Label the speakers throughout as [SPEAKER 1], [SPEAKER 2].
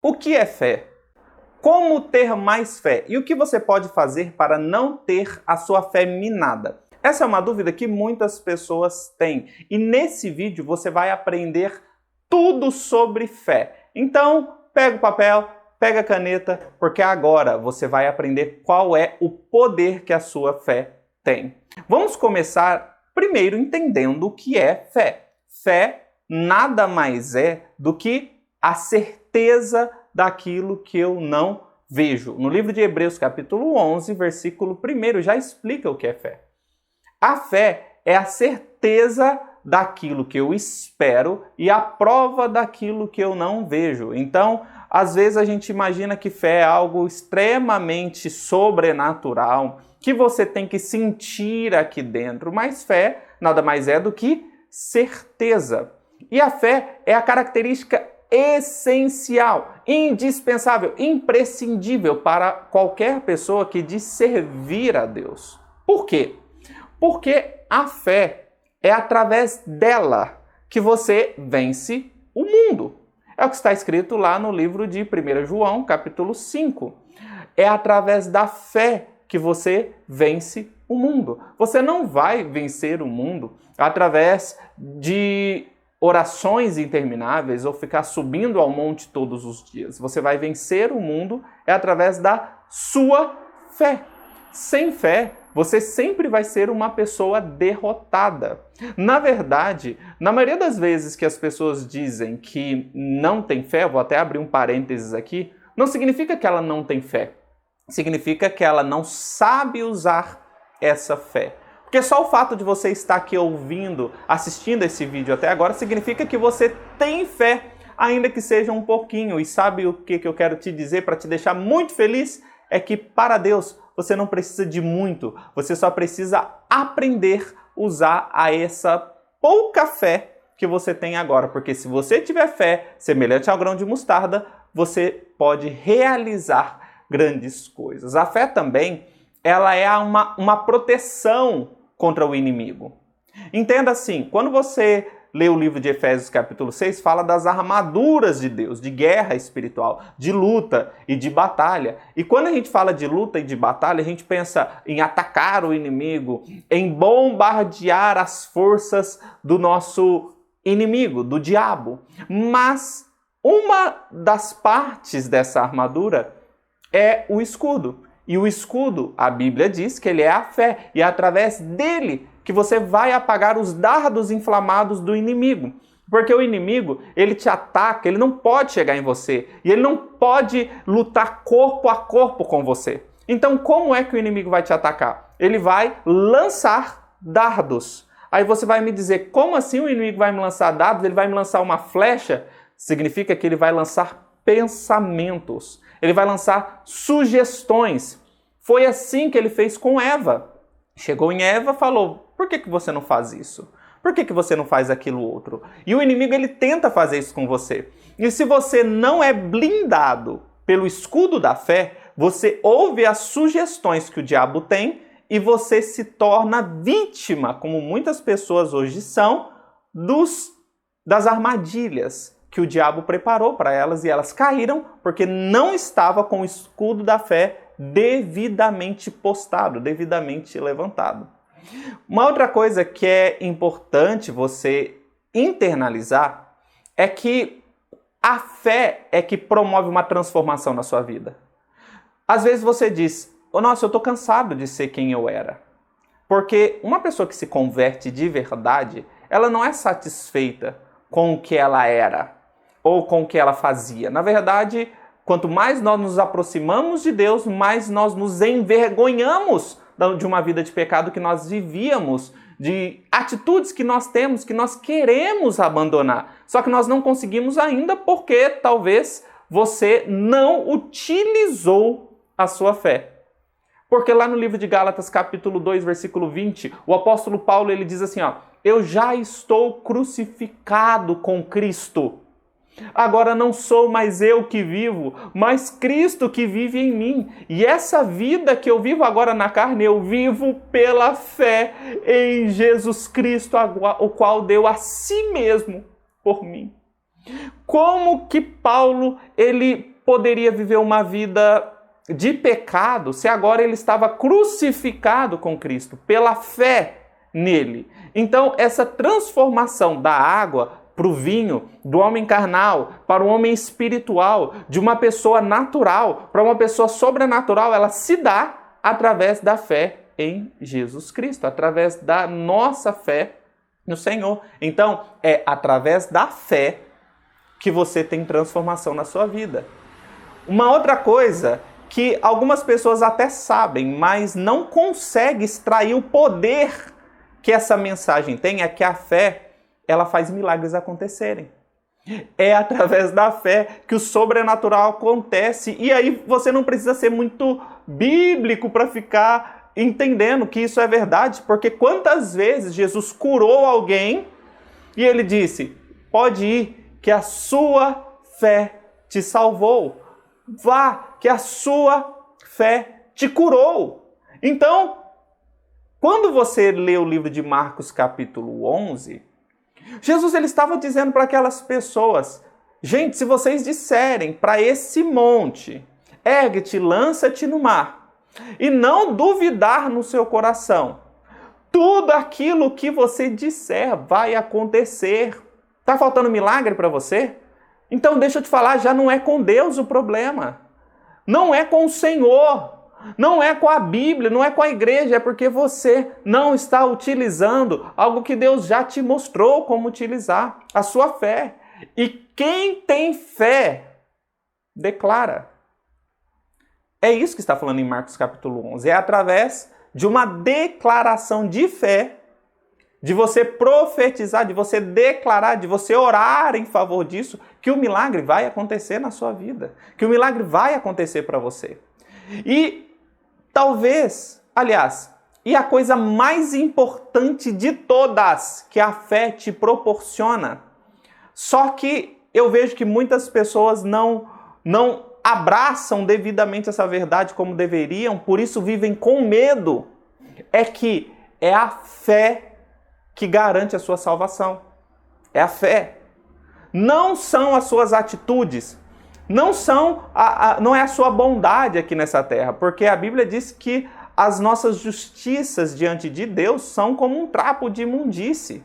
[SPEAKER 1] O que é fé? Como ter mais fé? E o que você pode fazer para não ter a sua fé minada? Essa é uma dúvida que muitas pessoas têm. E nesse vídeo você vai aprender tudo sobre fé. Então, pega o papel, pega a caneta, porque agora você vai aprender qual é o poder que a sua fé tem. Vamos começar primeiro entendendo o que é fé. Fé nada mais é do que a certeza daquilo que eu não vejo. No livro de Hebreus, capítulo 11, versículo 1, já explica o que é fé. A fé é a certeza daquilo que eu espero e a prova daquilo que eu não vejo. Então, às vezes a gente imagina que fé é algo extremamente sobrenatural, que você tem que sentir aqui dentro, mas fé nada mais é do que certeza. E a fé é a característica essencial, indispensável, imprescindível para qualquer pessoa que diz servir a Deus. Por quê? Porque a fé é através dela que você vence o mundo. É o que está escrito lá no livro de 1 João, capítulo 5. É através da fé que você vence o mundo. Você não vai vencer o mundo através de orações intermináveis ou ficar subindo ao monte todos os dias. Você vai vencer o mundo através da sua fé. Sem fé, você sempre vai ser uma pessoa derrotada. Na verdade, na maioria das vezes que as pessoas dizem que não tem fé, vou até abrir um parênteses aqui, não significa que ela não tem fé. Significa que ela não sabe usar essa fé. Porque só o fato de você estar aqui ouvindo, assistindo esse vídeo até agora, significa que você tem fé, ainda que seja um pouquinho. E sabe o que eu quero te dizer para te deixar muito feliz? É que para Deus você não precisa de muito, você só precisa aprender a usar a essa pouca fé que você tem agora. Porque se você tiver fé semelhante ao grão de mostarda, você pode realizar grandes coisas. A fé também, ela é uma proteção contra o inimigo. Entenda assim, quando você lê o livro de Efésios capítulo 6, fala das armaduras de Deus, de guerra espiritual, de luta e de batalha. E quando a gente fala de luta e de batalha, a gente pensa em atacar o inimigo, em bombardear as forças do nosso inimigo, do diabo. Mas uma das partes dessa armadura é o escudo. E o escudo, a Bíblia diz que ele é a fé, e é através dele que você vai apagar os dardos inflamados do inimigo. Porque o inimigo, ele te ataca, ele não pode chegar em você, e ele não pode lutar corpo a corpo com você. Então, como é que o inimigo vai te atacar? Ele vai lançar dardos. Aí você vai me dizer, como assim o inimigo vai me lançar dardos? Ele vai me lançar uma flecha? Significa que ele vai lançar pensamentos. Ele vai lançar sugestões. Foi assim que ele fez com Eva. Chegou em Eva e falou, por que você não faz isso? Por que você não faz aquilo outro? E o inimigo, ele tenta fazer isso com você. E se você não é blindado pelo escudo da fé, você ouve as sugestões que o diabo tem e você se torna vítima, como muitas pessoas hoje são, das armadilhas que o diabo preparou para elas, e elas caíram porque não estava com o escudo da fé devidamente postado, devidamente levantado. Uma outra coisa que é importante você internalizar é que a fé é que promove uma transformação na sua vida. Às vezes você diz, nossa, eu estou cansado de ser quem eu era. Porque uma pessoa que se converte de verdade, ela não é satisfeita com o que ela era ou com o que ela fazia. Na verdade, quanto mais nós nos aproximamos de Deus, mais nós nos envergonhamos de uma vida de pecado que nós vivíamos, de atitudes que nós temos, que nós queremos abandonar. Só que nós não conseguimos ainda porque talvez você não utilizou a sua fé. Porque lá no livro de Gálatas, capítulo 2, versículo 20, o apóstolo Paulo ele diz assim, eu já estou crucificado com Cristo. Agora não sou mais eu que vivo, mas Cristo que vive em mim. E essa vida que eu vivo agora na carne, eu vivo pela fé em Jesus Cristo, o qual deu a si mesmo por mim. Como que Paulo ele poderia viver uma vida de pecado se agora ele estava crucificado com Cristo, pela fé nele? Então, essa transformação da água para o vinho, do homem carnal para o homem espiritual, de uma pessoa natural para uma pessoa sobrenatural, ela se dá através da fé em Jesus Cristo, através da nossa fé no Senhor. Então, é através da fé que você tem transformação na sua vida. Uma outra coisa que algumas pessoas até sabem, mas não conseguem extrair o poder que essa mensagem tem, é que a fé, ela faz milagres acontecerem. É através da fé que o sobrenatural acontece. E aí você não precisa ser muito bíblico para ficar entendendo que isso é verdade, porque quantas vezes Jesus curou alguém e ele disse: pode ir, que a sua fé te salvou. Vá, que a sua fé te curou. Então, quando você lê o livro de Marcos capítulo 11, Jesus ele estava dizendo para aquelas pessoas: gente, se vocês disserem para esse monte, ergue-te, lança-te no mar, e não duvidar no seu coração, tudo aquilo que você disser vai acontecer. Está faltando milagre para você? Então deixa eu te falar, já não é com Deus o problema. Não é com o Senhor. Não é com a Bíblia, não é com a igreja, é porque você não está utilizando algo que Deus já te mostrou como utilizar, a sua fé. E quem tem fé, declara. É isso que está falando em Marcos capítulo 11. É através de uma declaração de fé, de você profetizar, de você declarar, de você orar em favor disso, que o milagre vai acontecer na sua vida, que o milagre vai acontecer para você. E talvez, aliás, e a coisa mais importante de todas que a fé te proporciona, só que eu vejo que muitas pessoas não abraçam devidamente essa verdade como deveriam, por isso vivem com medo, é que é a fé que garante a sua salvação. É a fé. Não são as suas atitudes, não é a sua bondade aqui nessa terra, porque a Bíblia diz que as nossas justiças diante de Deus são como um trapo de imundície.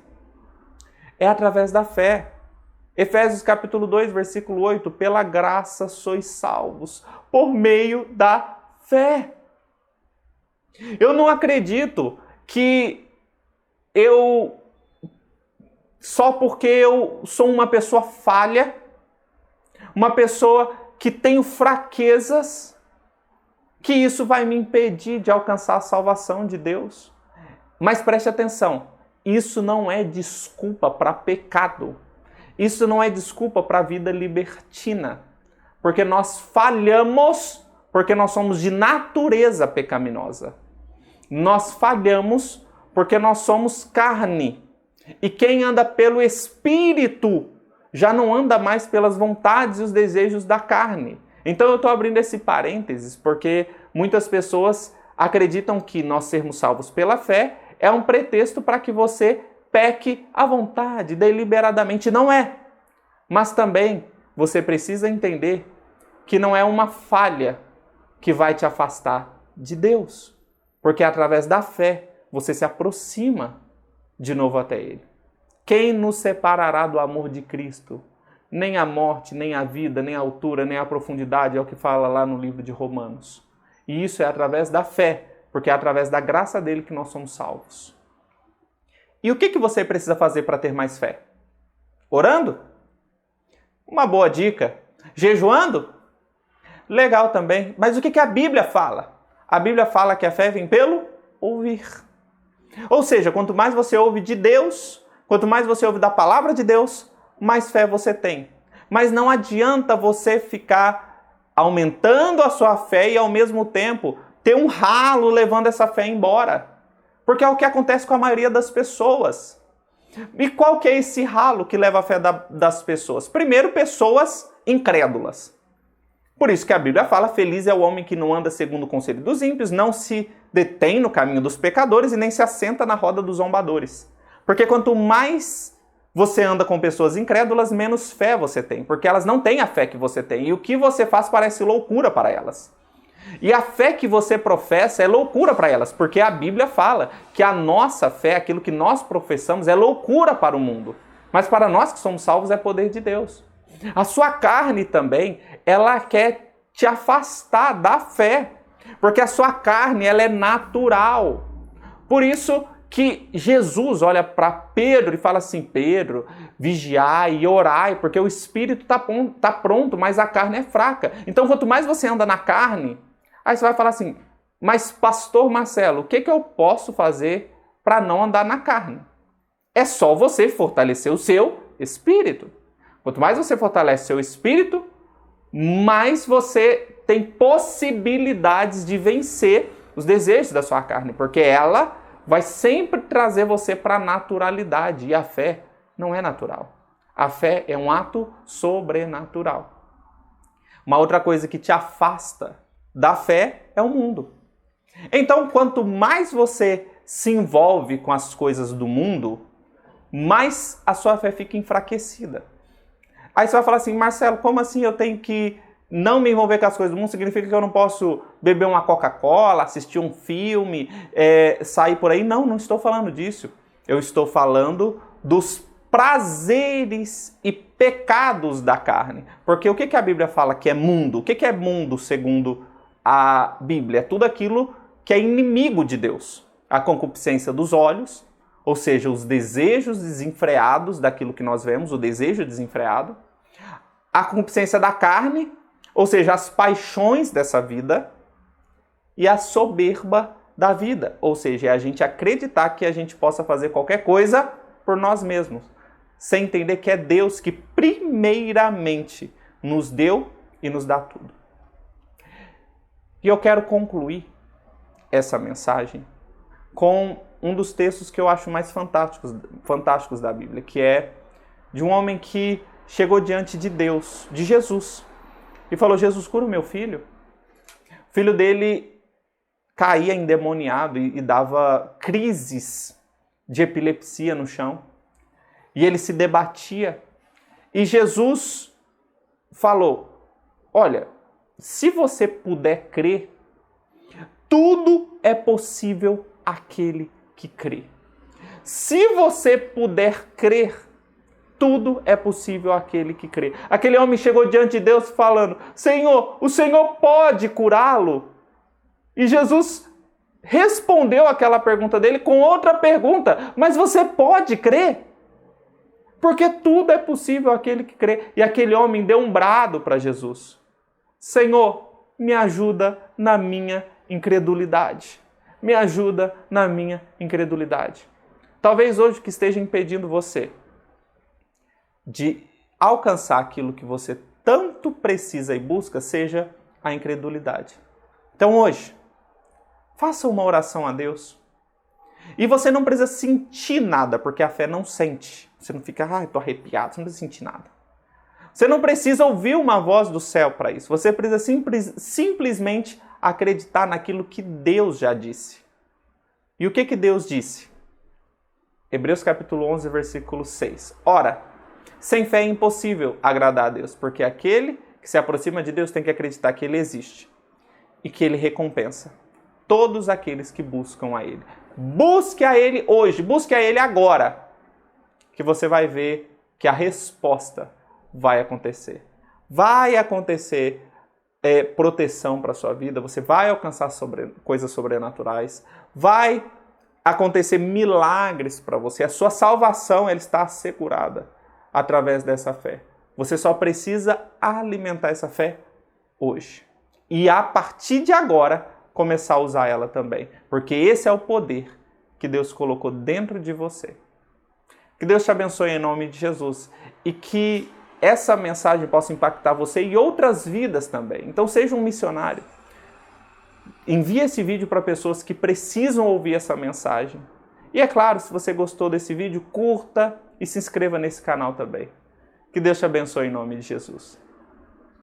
[SPEAKER 1] É através da fé. Efésios capítulo 2, versículo 8, pela graça sois salvos, por meio da fé. Eu não acredito que só porque eu sou uma pessoa falha, uma pessoa que tenho fraquezas, que isso vai me impedir de alcançar a salvação de Deus. Mas preste atenção, isso não é desculpa para pecado. Isso não é desculpa para a vida libertina. Porque nós falhamos, porque nós somos de natureza pecaminosa. Nós falhamos porque nós somos carne. E quem anda pelo Espírito já não anda mais pelas vontades e os desejos da carne. Então eu estou abrindo esse parênteses porque muitas pessoas acreditam que nós sermos salvos pela fé é um pretexto para que você peque à vontade, deliberadamente. Não é. Mas também você precisa entender que não é uma falha que vai te afastar de Deus. Porque através da fé você se aproxima de novo até Ele. Quem nos separará do amor de Cristo? Nem a morte, nem a vida, nem a altura, nem a profundidade, é o que fala lá no livro de Romanos. E isso é através da fé, porque é através da graça dele que nós somos salvos. E o que você precisa fazer para ter mais fé? Orando? Uma boa dica. Jejuando? Legal também. Mas o que a Bíblia fala? A Bíblia fala que a fé vem pelo ouvir. Ou seja, quanto mais você ouve de Deus, quanto mais você ouve da palavra de Deus, mais fé você tem. Mas não adianta você ficar aumentando a sua fé e ao mesmo tempo ter um ralo levando essa fé embora. Porque é o que acontece com a maioria das pessoas. E qual que é esse ralo que leva a fé das pessoas? Primeiro, pessoas incrédulas. Por isso que a Bíblia fala, feliz é o homem que não anda segundo o conselho dos ímpios, não se detém no caminho dos pecadores e nem se assenta na roda dos zombadores. Porque quanto mais você anda com pessoas incrédulas, menos fé você tem, porque elas não têm a fé que você tem. E o que você faz parece loucura para elas. E a fé que você professa é loucura para elas, porque a Bíblia fala que a nossa fé, aquilo que nós professamos, é loucura para o mundo. Mas para nós que somos salvos é poder de Deus. A sua carne também, ela quer te afastar da fé, porque a sua carne, ela é natural. Por isso que Jesus olha para Pedro e fala assim: Pedro, vigiai e orai, porque o espírito está pronto, mas a carne é fraca. Então, quanto mais você anda na carne, aí você vai falar assim: mas pastor Marcelo, o que eu posso fazer para não andar na carne? É só você fortalecer o seu espírito. Quanto mais você fortalece seu espírito, mais você tem possibilidades de vencer os desejos da sua carne, porque ela vai sempre trazer você para a naturalidade, e a fé não é natural. A fé é um ato sobrenatural. Uma outra coisa que te afasta da fé é o mundo. Então, quanto mais você se envolve com as coisas do mundo, mais a sua fé fica enfraquecida. Aí você vai falar assim: Marcelo, como assim eu tenho que não me envolver com as coisas do mundo? Significa que eu não posso beber uma Coca-Cola, assistir um filme, sair por aí? Não, não estou falando disso. Eu estou falando dos prazeres e pecados da carne. Porque o que a Bíblia fala que é mundo? O que é mundo segundo a Bíblia? É tudo aquilo que é inimigo de Deus. A concupiscência dos olhos, ou seja, os desejos desenfreados daquilo que nós vemos, o desejo desenfreado. A concupiscência da carne, ou seja, as paixões dessa vida. E a soberba da vida, ou seja, é a gente acreditar que a gente possa fazer qualquer coisa por nós mesmos, sem entender que é Deus que primeiramente nos deu e nos dá tudo. E eu quero concluir essa mensagem com um dos textos que eu acho mais fantásticos da Bíblia, que é de um homem que chegou diante de Deus, de Jesus, e falou: Jesus, cura o meu filho. O filho dele caía endemoniado e dava crises de epilepsia no chão. E ele se debatia. E Jesus falou: olha, se você puder crer, tudo é possível àquele que crê. Se você puder crer, tudo é possível àquele que crê. Aquele homem chegou diante de Deus falando: Senhor, o Senhor pode curá-lo? E Jesus respondeu aquela pergunta dele com outra pergunta: mas você pode crer? Porque tudo é possível àquele que crê. E aquele homem deu um brado para Jesus: Senhor, me ajuda na minha incredulidade. Me ajuda na minha incredulidade. Talvez hoje o que esteja impedindo você de alcançar aquilo que você tanto precisa e busca seja a incredulidade. Então hoje, faça uma oração a Deus. E você não precisa sentir nada, porque a fé não sente. Você não fica: estou arrepiado, você não precisa sentir nada. Você não precisa ouvir uma voz do céu para isso. Você precisa simplesmente acreditar naquilo que Deus já disse. E o que Deus disse? Hebreus capítulo 11, versículo 6. Ora, sem fé é impossível agradar a Deus, porque aquele que se aproxima de Deus tem que acreditar que Ele existe e que Ele recompensa todos aqueles que buscam a Ele. Busque a Ele hoje, busque a Ele agora, que você vai ver que a resposta vai acontecer. Vai acontecer proteção para a sua vida, você vai alcançar coisas sobrenaturais, vai acontecer milagres para você. A sua salvação ela está assegurada através dessa fé. Você só precisa alimentar essa fé hoje. E a partir de agora, começar a usar ela também. Porque esse é o poder que Deus colocou dentro de você. Que Deus te abençoe em nome de Jesus. E que essa mensagem possa impactar você e outras vidas também. Então seja um missionário. Envie esse vídeo para pessoas que precisam ouvir essa mensagem. E é claro, se você gostou desse vídeo, curta e se inscreva nesse canal também. Que Deus te abençoe em nome de Jesus.